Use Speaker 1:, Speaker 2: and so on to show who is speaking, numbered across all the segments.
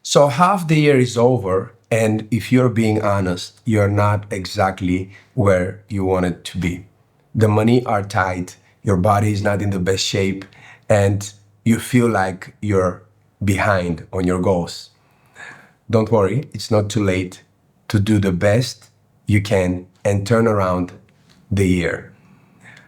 Speaker 1: So half the year is over, and if you're being honest, you're not exactly where you wanted to be. The money are tight, your body is not in the best shape, and you feel like you're behind on your goals. Don't worry, it's not too late to do the best you can and turn around the year.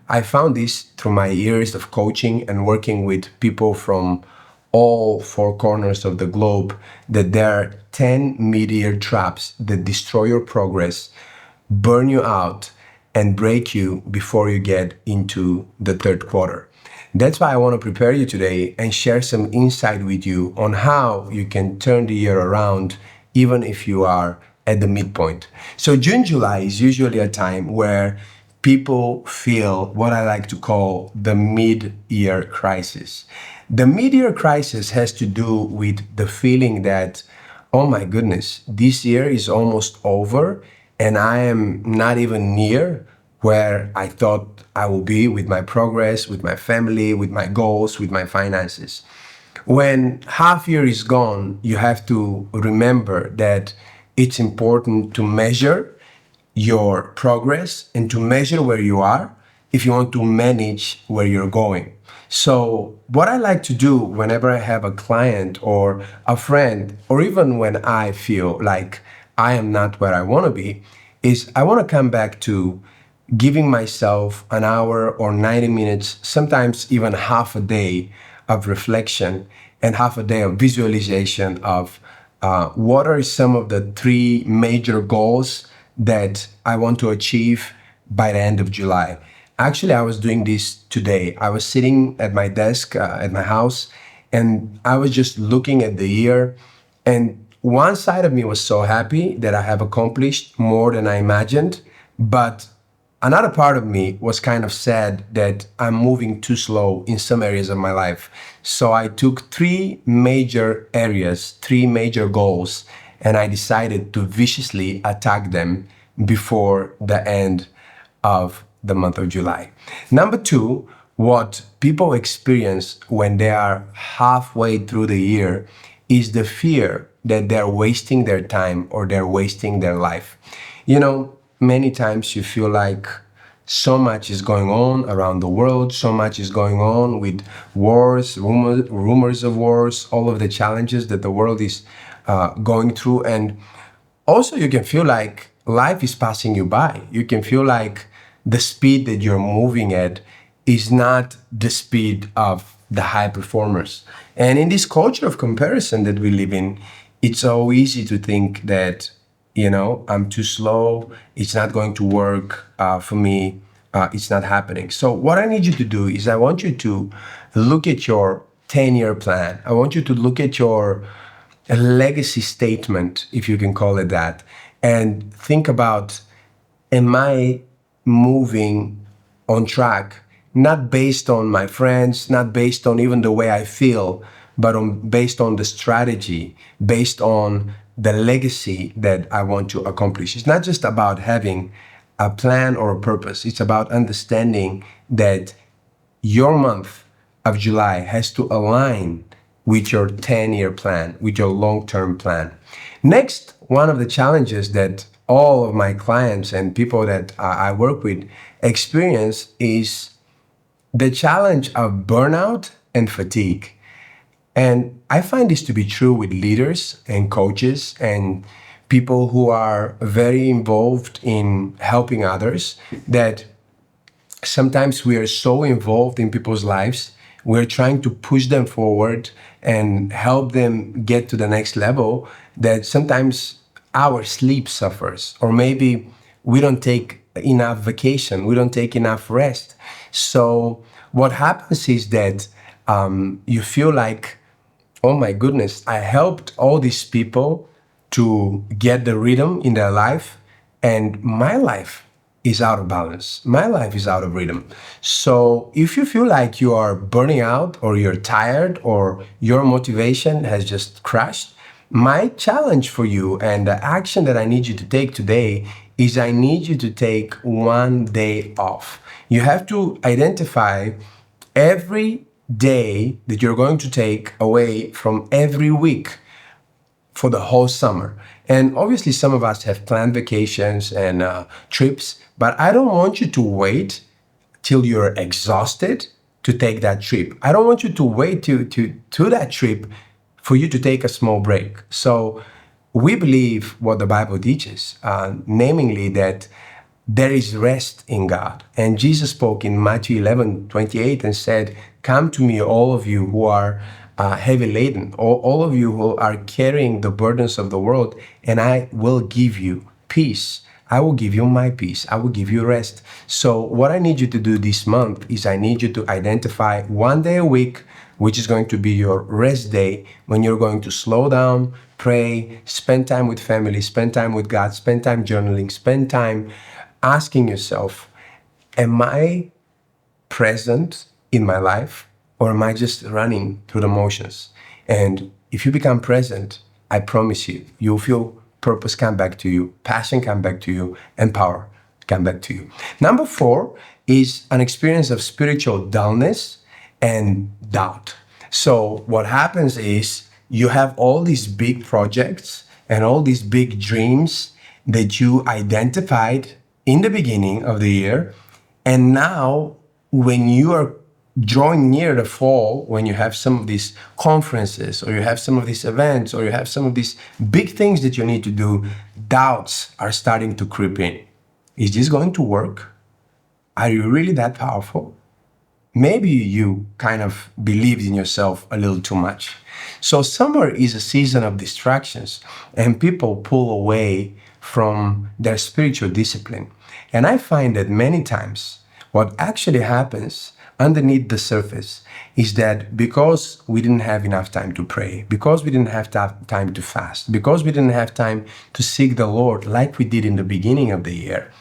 Speaker 1: I found this through my years of coaching and working with people from all four corners of the globe that there are 10 mid-year traps that destroy your progress, burn you out, and break you before you get into the third quarter. That's why I want to prepare you today and share some insight with you on how you can turn the year around even if you are at the midpoint. So June, July is usually a time where people feel what I like to call the mid-year crisis. The mid-year crisis has to do with the feeling that, oh my goodness, this year is almost over and I am not even near where I thought I will be with my progress, with my family, with my goals, with my finances. When half year is gone, you have to remember that it's important to measure your progress and to measure where you are if you want to manage where you're going. So, what I like to do whenever I have a client or a friend, or even when I feel like I am not where I want to be, is I want to come back to giving myself an hour or 90 minutes, sometimes even half a day of reflection and half a day of visualization of what are some of the three major goals that I want to achieve by the end of July. Actually, I was doing this today. I was sitting at my desk at my house and I was just looking at the year. And one side of me was so happy that I have accomplished more than I imagined. But another part of me was kind of sad that I'm moving too slow in some areas of my life. So I took three major areas, three major goals, and I decided to viciously attack them before the end of the month of July. Number two, what people experience when they are halfway through the year is the fear that they're wasting their time or they're wasting their life. You know, many times you feel like so much is going on around the world, so much is going on with wars, rumors of wars, all of the challenges that the world is going through. And also, you can feel like life is passing you by. You can feel like the speed that you're moving at is not the speed of the high performers. And in this culture of comparison that we live in, it's so easy to think that, you know, I'm too slow, it's not going to work for me, it's not happening. So, what I need you to do is I want you to look at your 10-year plan. I want you to look at your legacy statement, if you can call it that, and think about, am I moving on track, not based on my friends, not based on even the way I feel, but based on the strategy, based on the legacy that I want to accomplish. It's not just about having a plan or a purpose. It's about understanding that your month of July has to align with your 10-year plan, with your long-term plan. Next, one of the challenges that all of my clients and people that I work with experience is the challenge of burnout and fatigue. And I find this to be true with leaders and coaches and people who are very involved in helping others, that sometimes we are so involved in people's lives, we're trying to push them forward and help them get to the next level, that sometimes our sleep suffers, or maybe we don't take enough vacation, we don't take enough rest. So what happens is that you feel like, oh my goodness, I helped all these people to get the rhythm in their life, and my life is out of balance. My life is out of rhythm. So if you feel like you are burning out or you're tired or your motivation has just crashed, my challenge for you and the action that I need you to take today is I need you to take one day off. You have to identify every day that you're going to take away from every week for the whole summer. And obviously, some of us have planned vacations and trips, but I don't want you to wait till you're exhausted to take that trip. I don't want you to wait to that trip for you to take a small break. So we believe what the Bible teaches, namely that there is rest in God. And Jesus spoke in Matthew 11:28 and said, "Come to me, all of you who are heavy laden, all of you who are carrying the burdens of the world, and I will give you peace. I will give you my peace. I will give you rest." So what I need you to do this month is I need you to identify one day a week, which is going to be your rest day, when you're going to slow down, pray, spend time with family, spend time with God, spend time journaling, spend time asking yourself, am I present in my life, or am I just running through the motions? And if you become present, I promise you, you'll feel purpose come back to you, passion come back to you, and power come back to you. Number 4 is an experience of spiritual dullness and doubt. So what happens is you have all these big projects and all these big dreams that you identified in the beginning of the year. And now, when you are drawing near the fall, when you have some of these conferences, or you have some of these events, or you have some of these big things that you need to do, doubts are starting to creep in. Is this going to work? Are you really that powerful? Maybe you kind of believed in yourself a little too much. So summer is a season of distractions, and people pull away from their spiritual discipline. And I find that many times what actually happens underneath the surface is that because we didn't have enough time to pray, because we didn't have time to fast, because we didn't have time to seek the Lord like we did in the beginning of the year,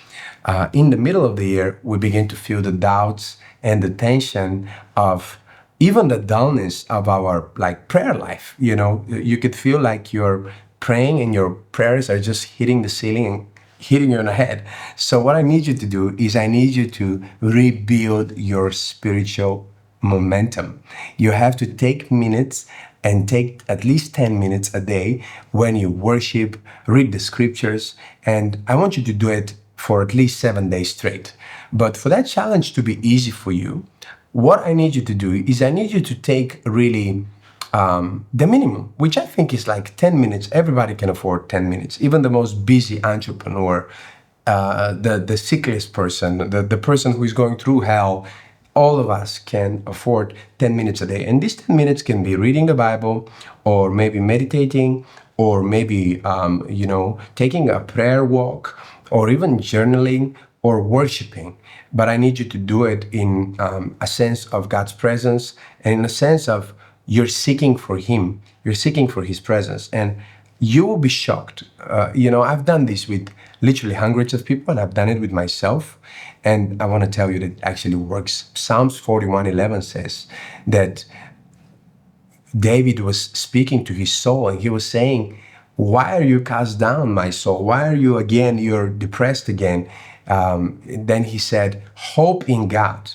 Speaker 1: in the middle of the year, we begin to feel the doubts and the tension of even the dullness of our prayer life. You could feel like you're praying and your prayers are just hitting the ceiling and hitting you on the head. So what I need you to do is I need you to rebuild your spiritual momentum. You have to take minutes, and take at least 10 minutes a day when you worship, read the scriptures, and I want you to do it for at least 7 days straight. But for that challenge to be easy for you, what I need you to do is I need you to take really the minimum, which I think is like 10 minutes. Everybody can afford 10 minutes. Even the most busy entrepreneur, the sickest person, the person who is going through hell, all of us can afford 10 minutes a day. And these 10 minutes can be reading the Bible, or maybe meditating, or maybe, taking a prayer walk, or even journaling or worshiping. But I need you to do it in a sense of God's presence, and in a sense of you're seeking for Him, you're seeking for His presence. And you will be shocked. I've done this with literally hundreds of people, and I've done it with myself. And I want to tell you that it actually works. Psalms 41:11 says that David was speaking to his soul, and he was saying, "Why are you cast down, my soul? Why are you're depressed again?" Then he said, "Hope in God.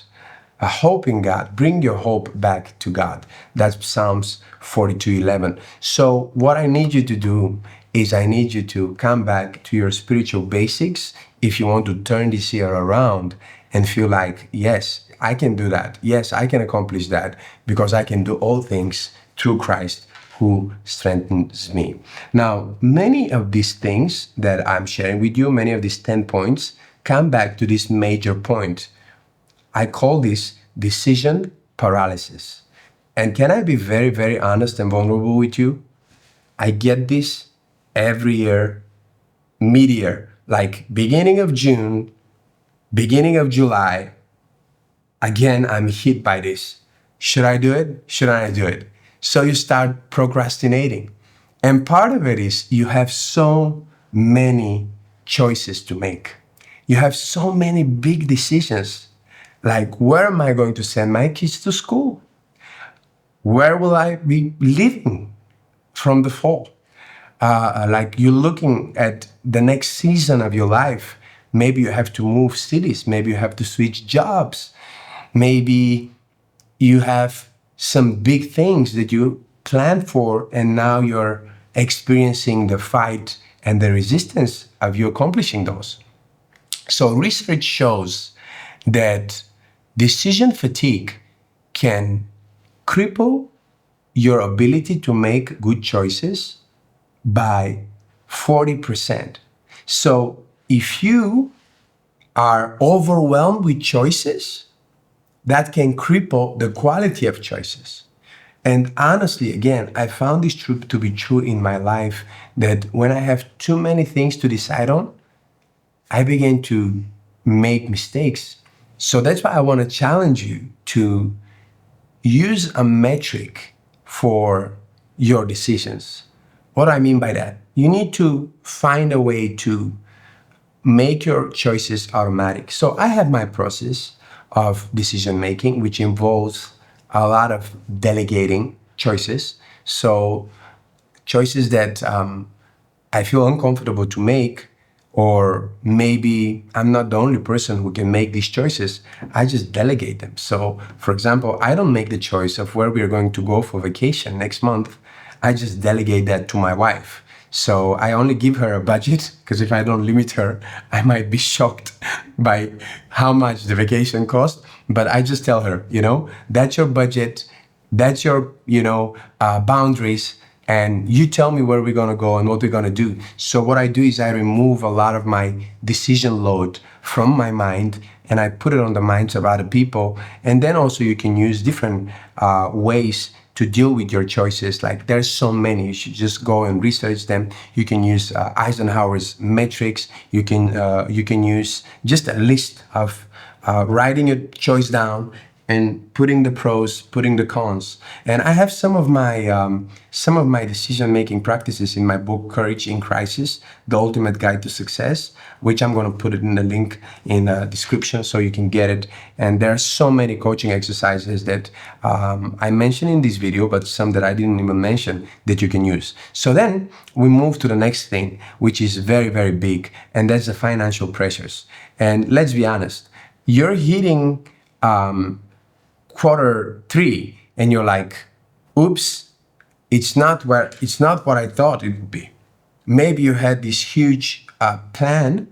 Speaker 1: A hope in God. Bring your hope back to God." That's Psalms 42:11. So what I need you to do is I need you to come back to your spiritual basics if you want to turn this year around and feel like, yes, I can do that. Yes, I can accomplish that, because I can do all things through Christ who strengthens me. Now, many of these things that I'm sharing with you, many of these 10 points, come back to this major point. I call this decision paralysis. And can I be very, very honest and vulnerable with you? I get this every year, mid-year, like beginning of June, beginning of July. Again, I'm hit by this. Should I do it? Shouldn't I do it? So you start procrastinating. And part of it is you have so many choices to make. You have so many big decisions. Like, where am I going to send my kids to school? Where will I be living from the fall? Like, you're looking at the next season of your life. Maybe you have to move cities. Maybe you have to switch jobs. Maybe you have some big things that you planned for, and now you're experiencing the fight and the resistance of you accomplishing those. So research shows that decision fatigue can cripple your ability to make good choices by 40%. So if you are overwhelmed with choices, that can cripple the quality of choices. And honestly, again, I found this truth to be true in my life that when I have too many things to decide on, I begin to make mistakes. So that's why I want to challenge you to use a metric for your decisions. What do I mean by that? You need to find a way to make your choices automatic. So I have my process of decision making, which involves a lot of delegating choices. So choices that I feel uncomfortable to make, or maybe I'm not the only person who can make these choices. I just delegate them. So, for example, I don't make the choice of where we're going to go for vacation next month. I just delegate that to my wife. So I only give her a budget because if I don't limit her, I might be shocked by how much the vacation costs. But I just tell her, that's your budget, that's your, boundaries, and you tell me where we're going to go and what we're going to do. So what I do is I remove a lot of my decision load from my mind and I put it on the minds of other people. And then also you can use different ways to deal with your choices. Like there's so many, you should just go and research them. You can use Eisenhower's metrics. You can use just a list of writing your choice down and putting the pros, putting the cons. And I have some of my decision making practices in my book, Courage in Crisis: The Ultimate Guide to Success, which I'm going to put it in the link in the description so you can get it. And there are so many coaching exercises that I mentioned in this video, but some that I didn't even mention that you can use. So then we move to the next thing, which is very, very big, and that's the financial pressures. And let's be honest, you're hitting Q3 and you're like, oops, it's not what I thought it would be. Maybe you had this huge plan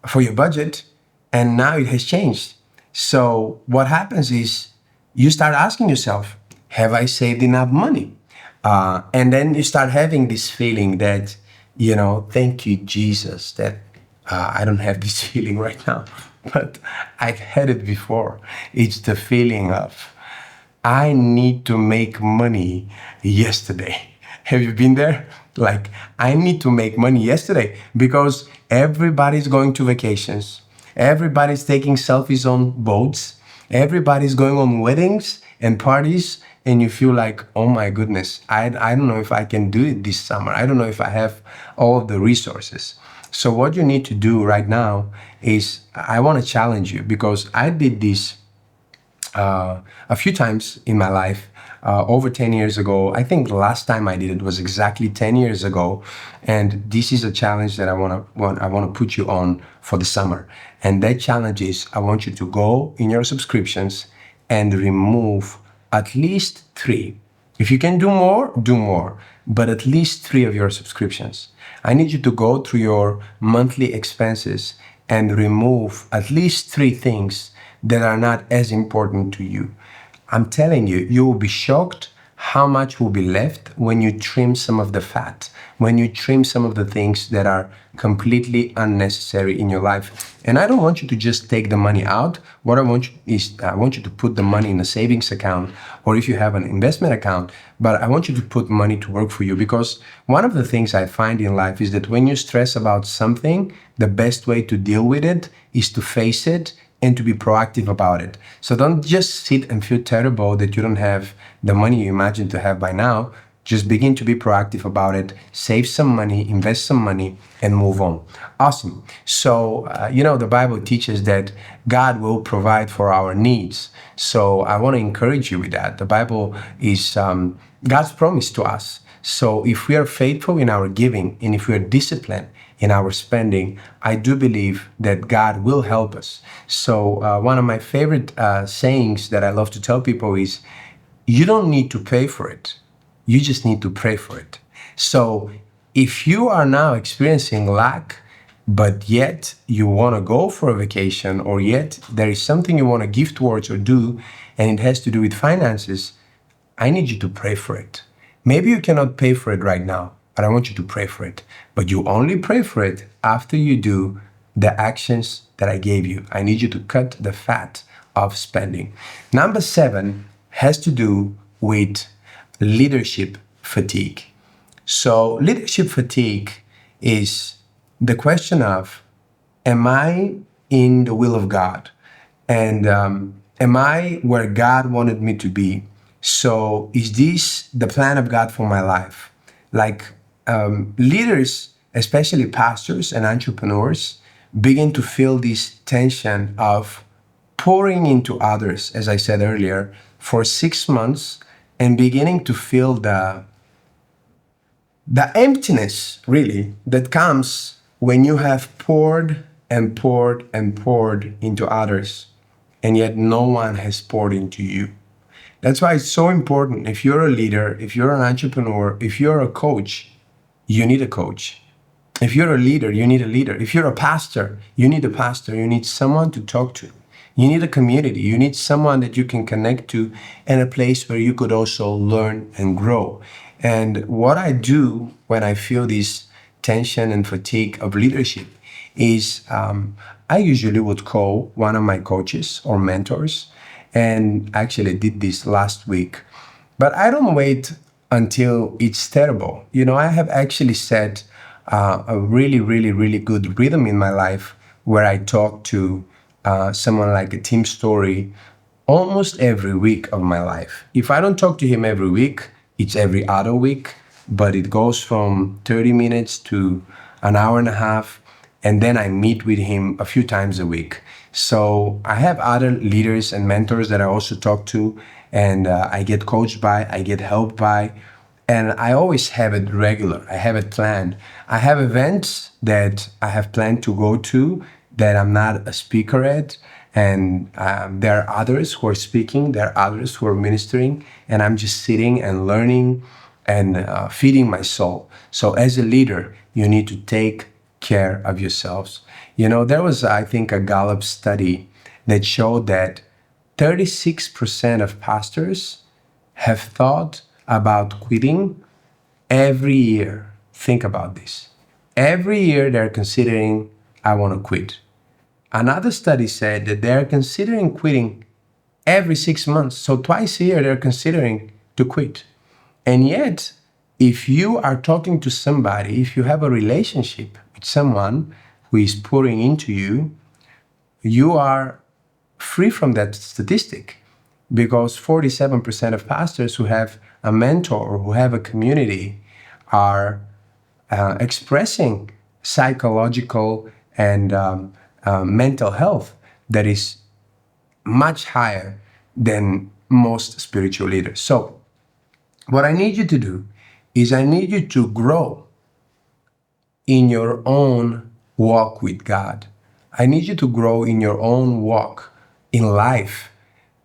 Speaker 1: for your budget and now it has changed. So what happens is you start asking yourself, have I saved enough money? And then you start having this feeling that, thank you, Jesus, that I don't have this feeling right now, but I've had it before. It's the feeling of, I need to make money yesterday. Have you been there? Like, I need to make money yesterday because everybody's going to vacations. Everybody's taking selfies on boats. Everybody's going on weddings and parties. And you feel like, oh my goodness, I don't know if I can do it this summer. I don't know if I have all of the resources. So what you need to do right now is, I want to challenge you because I did this a few times in my life, over 10 years ago. I think the last time I did it was exactly 10 years ago. And this is a challenge that I want to put you on for the summer. And that challenge is, I want you to go in your subscriptions and remove at least 3. If you can do more, but at least 3 of your subscriptions. I need you to go through your monthly expenses and remove at least 3 things that are not as important to you. I'm telling you, you will be shocked how much will be left when you trim some of the fat, when you trim some of the things that are completely unnecessary in your life. And I don't want you to just take the money out. What I want you is, I want you to put the money in a savings account, or if you have an investment account, but I want you to put money to work for you. Because one of the things I find in life is that when you stress about something, the best way to deal with it is to face it and to be proactive about it. So don't just sit and feel terrible that you don't have the money you imagine to have by now. Just begin to be proactive about it, save some money, invest some money, and move on. Awesome. So, the Bible teaches that God will provide for our needs. So I want to encourage you with that. The Bible is God's promise to us. So if we are faithful in our giving and if we are disciplined in our spending, I do believe that God will help us. So one of my favorite sayings that I love to tell people is, you don't need to pay for it. You just need to pray for it. So If you are now experiencing lack, but yet you want to go for a vacation, or yet there is something you want to give towards or do, and it has to do with finances, I need you to pray for it. Maybe you cannot pay for it right now, but I want you to pray for it. But you only pray for it after you do the actions that I gave you. I need you to cut the fat of spending. Number 7 has to do with leadership fatigue. So, leadership fatigue is the question of, am I in the will of God? And am I where God wanted me to be? So, is this the plan of God for my life? Like leaders, especially pastors and entrepreneurs, begin to feel this tension of pouring into others, as I said earlier, for 6 months, and beginning to feel the emptiness, really, that comes when you have poured and poured and poured into others, and yet no one has poured into you. That's why it's so important. If you're a leader, if you're an entrepreneur, if you're a coach, you need a coach. If you're a leader, you need a leader. If you're a pastor, you need a pastor. You need someone to talk to. You need a community. You need someone that you can connect to, and a place where you could also learn and grow. And what I do when I feel this tension and fatigue of leadership is I usually would call one of my coaches or mentors, and actually did this last week. But I don't wait until it's terrible. You know, I have actually set a really, really, really good rhythm in my life where I talk to someone like a Tim Story almost every week of my life. If I don't talk to him every week, it's every other week, but it goes from 30 minutes to an hour and a half. And then I meet with him a few times a week. So I have other leaders and mentors that I also talk to, and I get coached by, I get helped by, and I always have it regular. I have it planned. I have events that I have planned to go to that I'm not a speaker at, and there are others who are speaking, there are others who are ministering, and I'm just sitting and learning and feeding my soul. So as a leader, you need to take care of yourselves. You know, there was, I think, a Gallup study that showed that 36% of pastors have thought about quitting every year. Think about this. Every year they're considering, I want to quit. Another study said that they're considering quitting every 6 months. So twice a year they're considering to quit. And yet, if you are talking to somebody, if you have a relationship with someone who is pouring into you, you are free from that statistic, because 47% of pastors who have a mentor or who have a community are expressing psychological and mental health that is much higher than most spiritual leaders. So, what I need you to do is I need you to grow in your own walk with God. I need you to grow in your own walk in life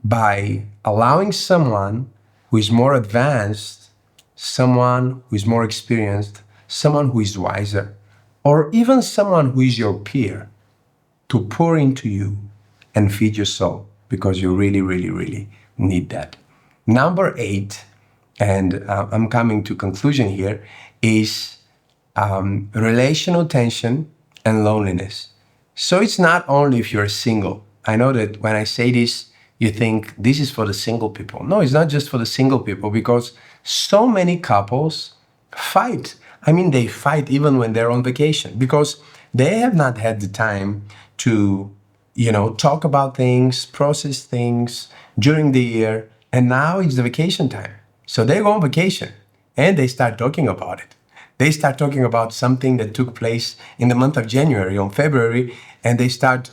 Speaker 1: by allowing someone who is more advanced, someone who is more experienced, someone who is wiser, or even someone who is your peer to pour into you and feed your soul, because you really, really, really need that. Number 8, and I'm coming to conclusion here, is relational tension and loneliness. So it's not only if you're single. I know that when I say this, you think this is for the single people. No, it's not just for the single people, because so many couples fight. I mean, they fight even when they're on vacation, because they have not had the time to, talk about things, process things during the year. And now it's the vacation time. So they go on vacation and they start talking about it. They start talking about something that took place in the month of January, on February, and they start,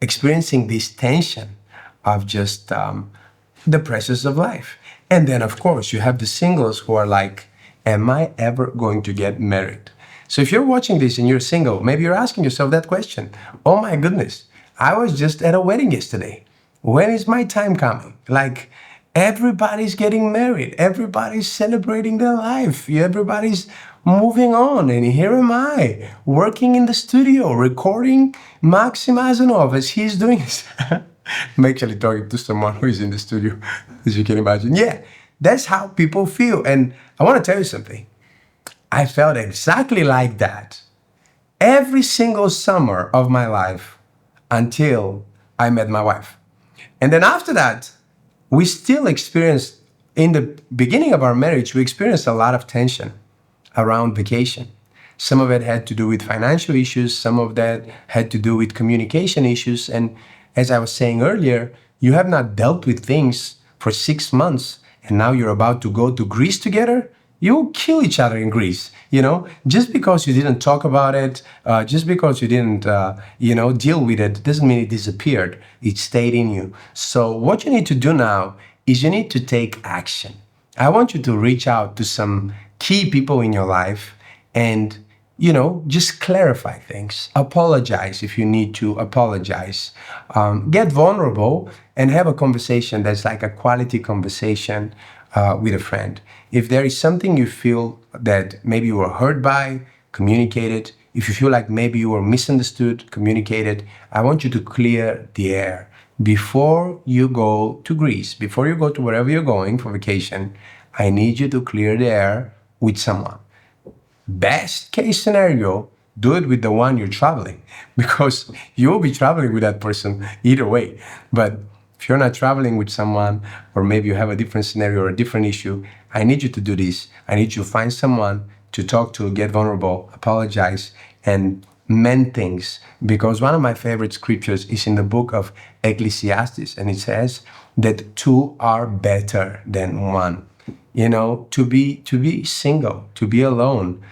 Speaker 1: experiencing this tension of just the pressures of life. And then, of course, you have the singles who are like, am I ever going to get married? So if you're watching this and you're single, maybe you're asking yourself that question. Oh my goodness, I was just at a wedding yesterday. When is my time coming? Like, everybody's getting married. Everybody's celebrating their life. Everybody's moving on. And here am I, working in the studio, recording Maksim Asenov as he's doing this. I'm actually talking to someone who is in the studio, as you can imagine. Yeah, that's how people feel. And I want to tell you something. I felt exactly like that every single summer of my life until I met my wife. And then after that, we still experienced, in the beginning of our marriage, we experienced a lot of tension around vacation. Some of it had to do with financial issues, some of that had to do with communication issues. And as I was saying earlier, you have not dealt with things for 6 months and now you're about to go to Greece together. You'll kill each other in Greece, just because you didn't talk about it, just because you didn't, deal with it, doesn't mean it disappeared. It stayed in you. So what you need to do now is you need to take action. I want you to reach out to some key people in your life and, just clarify things. Apologize if you need to apologize. Get vulnerable and have a conversation that's like a quality conversation with a friend. If there is something you feel that maybe you were hurt by, communicate it. If you feel like maybe you were misunderstood, communicate it. I want you to clear the air. Before you go to Greece, before you go to wherever you're going for vacation, I need you to clear the air with someone. Best case scenario, do it with the one you're traveling because you will be traveling with that person either way. But if you're not traveling with someone, or maybe you have a different scenario or a different issue, I need you to do this. I need you to find someone to talk to, get vulnerable, apologize, and mend things. Because one of my favorite scriptures is in the book of Ecclesiastes, and it says that two are better than one. To be single, to be alone,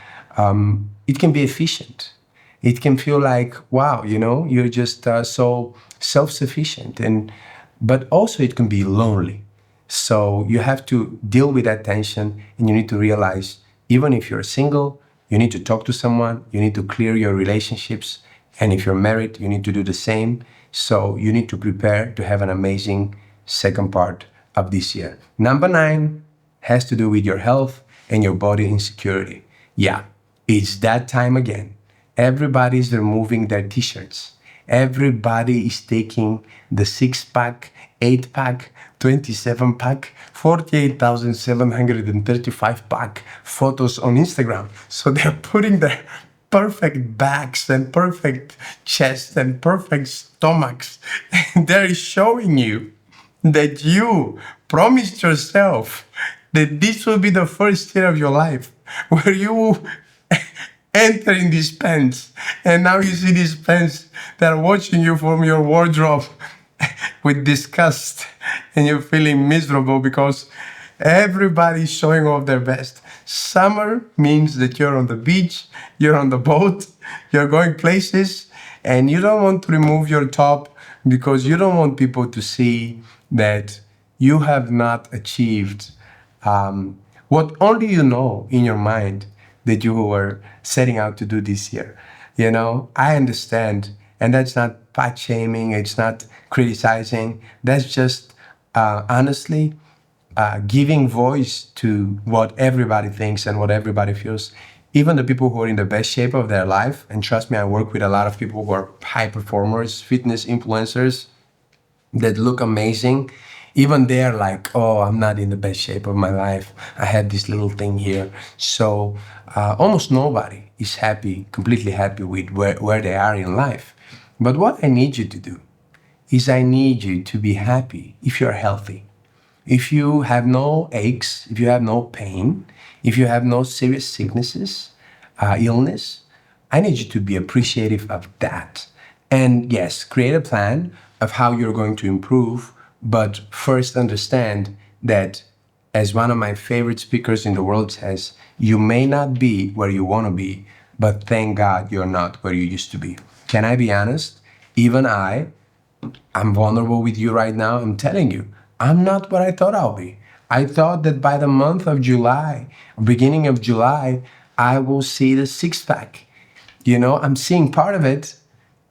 Speaker 1: it can be efficient. It can feel like, wow, you're just so self-sufficient, but also it can be lonely. So you have to deal with that tension, and you need to realize, even if you're single, you need to talk to someone, you need to clear your relationships, and if you're married, you need to do the same. So you need to prepare to have an amazing second part of this year. Number 9 has to do with your health and your body insecurity. Yeah, it's that time again. Everybody's removing their t-shirts. Everybody is taking the 6-pack, 8-pack, 27-pack, 48,735-pack photos on Instagram. So they're putting their perfect backs and perfect chests and perfect stomachs. And they're showing you that you promised yourself that this will be the first year of your life where you will enter in these pants. And now you see these pants that are watching you from your wardrobe with disgust, and you're feeling miserable because everybody's showing off their best. Summer means that you're on the beach, you're on the boat, you're going places, and you don't want to remove your top because you don't want people to see that you have not achieved what only you know in your mind that you were setting out to do this year. I understand, and that's not fat shaming, it's not criticizing, that's just honestly giving voice to what everybody thinks and what everybody feels. Even the people who are in the best shape of their life, and trust me, I work with a lot of people who are high performers, fitness influencers that look amazing. Even they're like, oh, I'm not in the best shape of my life. I had this little thing here. So almost nobody is happy, completely happy with where they are in life. But what I need you to do is I need you to be happy if you're healthy. If you have no aches, if you have no pain, if you have no serious sicknesses, illness, I need you to be appreciative of that. And yes, create a plan of how you're going to improve, but first understand that, as one of my favorite speakers in the world says, you may not be where you want to be, but thank God you're not where you used to be. Can I be honest? Even I'm vulnerable with you right now. I'm telling you, I'm not what I thought I'll be. I thought that by the month of July, beginning of July, I will see the 6-pack. I'm seeing part of it,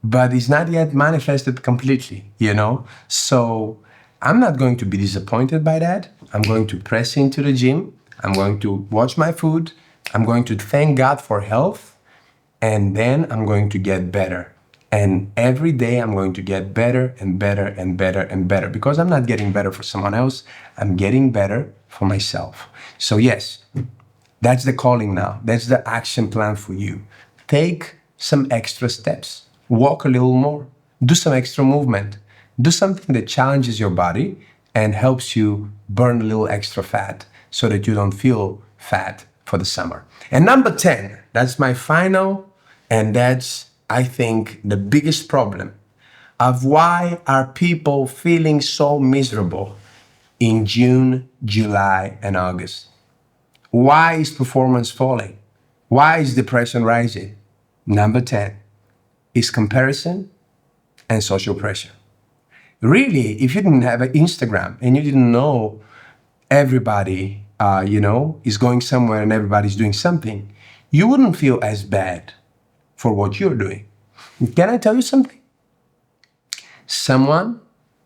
Speaker 1: but it's not yet manifested completely. So I'm not going to be disappointed by that. I'm going to press into the gym. I'm going to watch my food, I'm going to thank God for health, and then I'm going to get better. And every day I'm going to get better and better and better and better, because I'm not getting better for someone else. I'm getting better for myself. So yes, that's the calling now. That's the action plan for you. Take some extra steps. Walk a little more. Do some extra movement. Do something that challenges your body and helps you burn a little extra fat so that you don't feel fat for the summer. And number 10, that's my final, and that's, I think, the biggest problem of why are people feeling so miserable in June, July, and August. Why is performance falling? Why is depression rising? Number 10 is comparison and social pressure. Really, if you didn't have an Instagram and you didn't know everybody, is going somewhere and everybody's doing something, you wouldn't feel as bad for what you're doing. Can I tell you something? Someone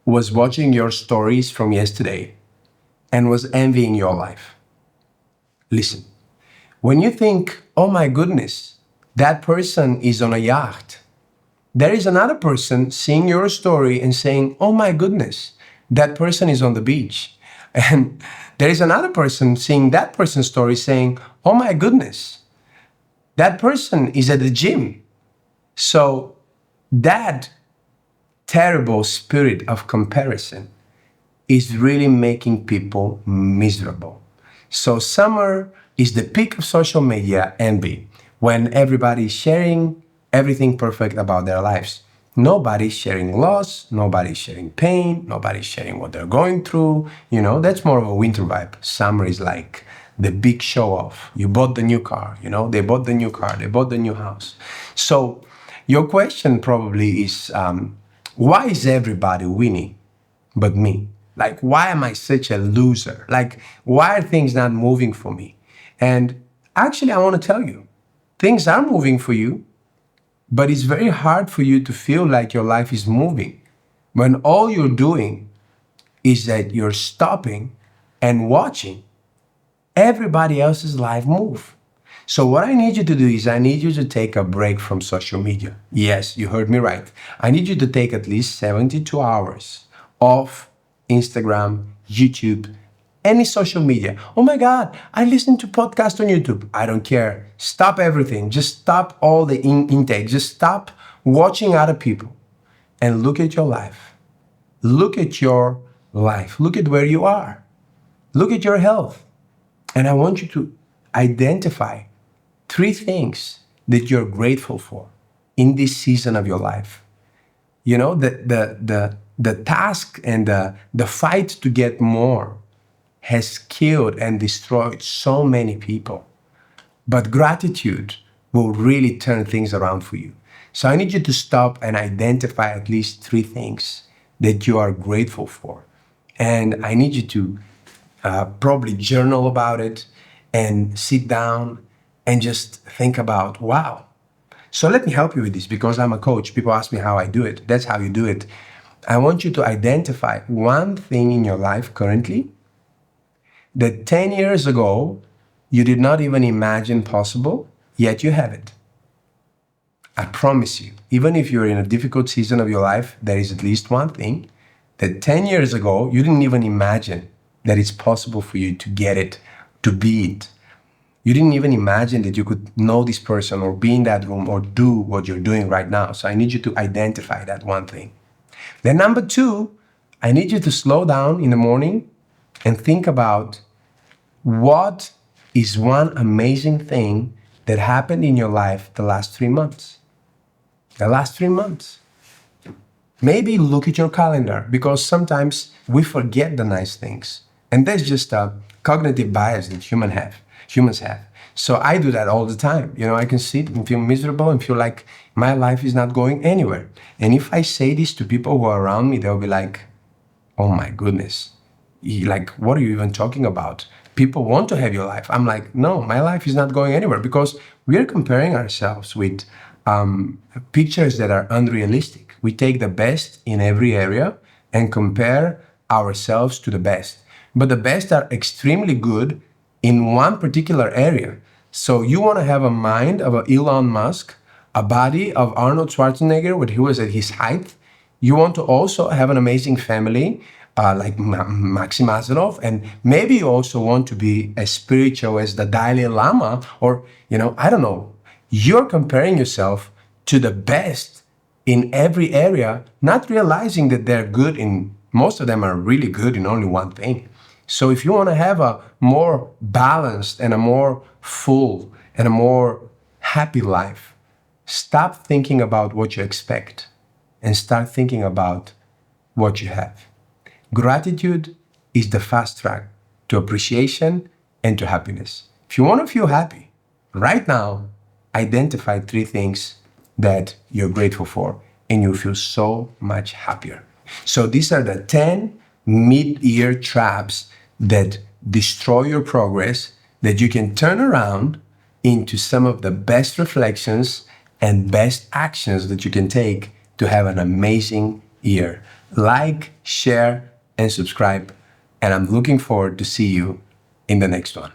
Speaker 1: was watching your stories from yesterday and was envying your life. Listen, when you think, oh my goodness, that person is on a yacht, there is another person seeing your story and saying, oh my goodness, that person is on the beach. And there is another person seeing that person's story saying, oh my goodness, that person is at the gym. So that terrible spirit of comparison is really making people miserable. So summer is the peak of social media envy, when everybody is sharing everything perfect about their lives. Nobody's sharing loss, nobody's sharing pain, nobody's sharing what they're going through. That's more of a winter vibe. Summer is like the big show off. You bought the new car, they bought the new car, they bought the new house. So your question probably is, why is everybody winning but me? Like, why am I such a loser? Like, why are things not moving for me? And actually, I want to tell you, things are moving for you, but it's very hard for you to feel like your life is moving when all you're doing is that you're stopping and watching everybody else's life move. So what I need you to do is I need you to take a break from social media. Yes, you heard me right. I need you to take at least 72 hours off Instagram, YouTube, any social media. Oh my God, I listen to podcasts on YouTube. I don't care. Stop everything. Just stop all the intake. Just stop watching other people and look at your life. Look at your life. Look at where you are. Look at your health. And I want you to identify 3 things that you're grateful for in this season of your life. The task and the fight to get more has killed and destroyed so many people. But gratitude will really turn things around for you. So I need you to stop and identify at least 3 things that you are grateful for. And I need you to probably journal about it and sit down and just think about, wow. So let me help you with this, because I'm a coach. People ask me how I do it. That's how you do it. I want you to identify one thing in your life currently that 10 years ago you did not even imagine possible, yet you have it. I promise you, even if you're in a difficult season of your life, there is at least one thing that 10 years ago you didn't even imagine that it's possible for you to get it, to be it. You didn't even imagine that you could know this person or be in that room or do what you're doing right now. So I need you to identify that one thing. Then number 2, I need you to slow down in the morning and think about what is one amazing thing that happened in your life the last 3 months. The last 3 months. Maybe look at your calendar, because sometimes we forget the nice things. And that's just a cognitive bias that humans have. So I do that all the time. I can sit and feel miserable and feel like my life is not going anywhere. And if I say this to people who are around me, they'll be like, oh my goodness. Like, what are you even talking about? People want to have your life. I'm like, no, my life is not going anywhere, because we're comparing ourselves with pictures that are unrealistic. We take the best in every area and compare ourselves to the best. But the best are extremely good in one particular area. So you want to have a mind of a Elon Musk, a body of Arnold Schwarzenegger when he was at his height. You want to also have an amazing family like Maksim Asenov, and maybe you also want to be as spiritual as the Dalai Lama, or I don't know. You're comparing yourself to the best in every area, not realizing that they're good in most of them are really good in only one thing. So if you want to have a more balanced and a more full and a more happy life, stop thinking about what you expect and start thinking about what you have. Gratitude is the fast track to appreciation and to happiness. If you want to feel happy right now, identify 3 things that you're grateful for, and you'll feel so much happier. So these are the 10 mid-year traps that destroy your progress, that you can turn around into some of the best reflections and best actions that you can take to have an amazing year. Like, share, and subscribe. And I'm looking forward to see you in the next one.